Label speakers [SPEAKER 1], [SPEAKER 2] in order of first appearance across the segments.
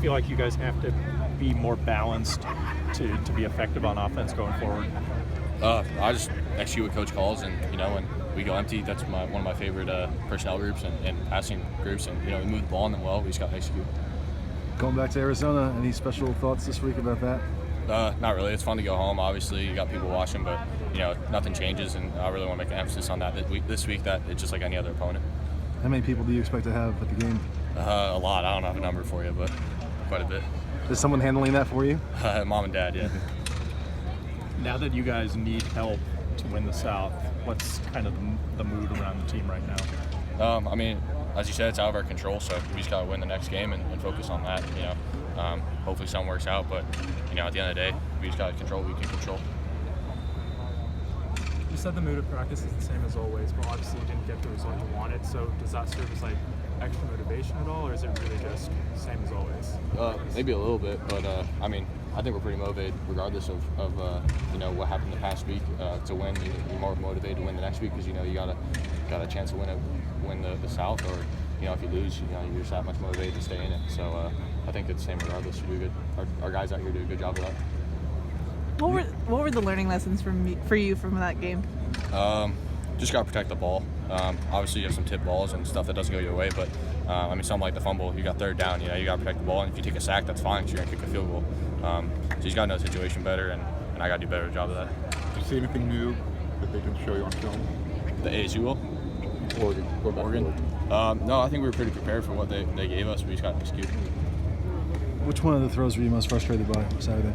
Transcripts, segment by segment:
[SPEAKER 1] feel like you guys have to be more balanced to be effective on offense going forward?
[SPEAKER 2] I just execute what coach calls, and when we go empty, that's one of my favorite personnel groups and passing groups, and we move the ball on them well. We just got to execute.
[SPEAKER 3] Going back to Arizona, any special thoughts this week about that?
[SPEAKER 2] Not really. It's fun to go home. Obviously, you got people watching, but nothing changes, and I really want to make an emphasis on that this week. That it's just like any other opponent.
[SPEAKER 3] How many people do you expect to have at the game?
[SPEAKER 2] A lot. I don't have a number for you, but quite a bit.
[SPEAKER 3] Is someone handling that for you?
[SPEAKER 2] Mom and Dad, yeah.
[SPEAKER 1] Now that you guys need help to win the South, what's kind of the mood around the team right now?
[SPEAKER 2] I mean, as you said, it's out of our control, so we just got to win the next game and focus on that. Hopefully something works out, but at the end of the day, we just got to control what we can control.
[SPEAKER 4] You said the mood of practice is the same as always, but obviously you didn't get the result you wanted. So does that serve as extra motivation at all, or is it really just same as always?
[SPEAKER 2] Maybe a little bit, but I think we're pretty motivated regardless of what happened the past week to win. You're more motivated to win the next week because you got a chance to win the South, or if you lose, you're just that much motivated to stay in it. So I think it's the same regardless. We do good. Our guys out here do a good job of that.
[SPEAKER 5] What were the learning lessons for you from that game?
[SPEAKER 2] Just got to protect the ball. Obviously, you have some tip balls and stuff that doesn't go your way, but something like the fumble, you got third down. You got to protect the ball, and if you take a sack, that's fine because you're gonna kick a field goal. So you just got to know the situation better, and I got to do a better job of that.
[SPEAKER 6] Did you see anything new that they can show you on film?
[SPEAKER 2] The ASU will?
[SPEAKER 6] Oregon.
[SPEAKER 2] No, I think we were pretty prepared for what they gave us. We just got to execute.
[SPEAKER 3] Which one of the throws were you most frustrated by Saturday?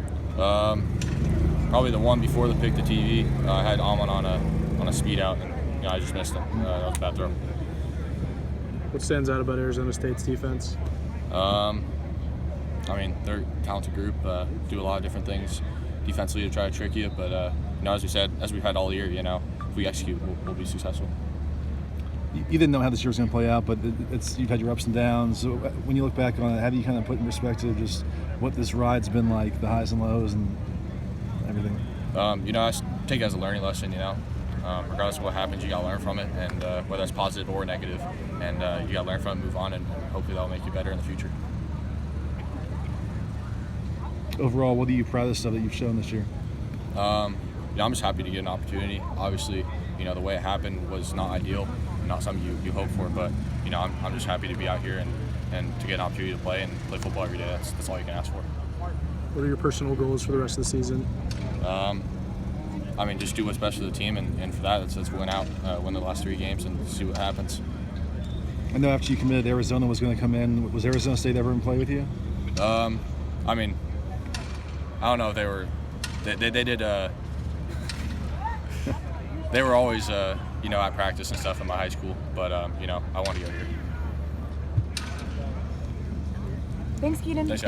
[SPEAKER 2] Probably the one before the pick to TV. I had Amon on a speed out, and I just missed him. That was a bad throw.
[SPEAKER 4] What stands out about Arizona State's defense?
[SPEAKER 2] They're a talented group, do a lot of different things defensively to try to trick you, but as we said, as we've had all year, if we execute, we'll be successful.
[SPEAKER 3] You didn't know how this year was going to play out, but you've had your ups and downs. So when you look back on it, how do you kind of put in perspective just what this ride's been like, the highs and lows and everything?
[SPEAKER 2] I take it as a learning lesson, regardless of what happens, you got to learn from it, and whether it's positive or negative, and you got to learn from it, move on, and hopefully that'll make you better in the future.
[SPEAKER 3] Overall, what are you proudest of that you've shown this year?
[SPEAKER 2] I'm just happy to get an opportunity. Obviously, the way it happened was not ideal, not something you hope for, but I'm just happy to be out here and to get an opportunity to play football every day. That's all you can ask for.
[SPEAKER 4] What are your personal goals for the rest of the season?
[SPEAKER 2] Just do what's best for the team, and for that, let's win the last 3 games and see what happens.
[SPEAKER 3] I know after you committed, Arizona was going to come in. Was Arizona State ever in play with you?
[SPEAKER 2] I don't know if they were. They did. They were always at practice and stuff in my high school, but I want to go here.
[SPEAKER 7] Thanks, Kedon.
[SPEAKER 2] Thanks, guys.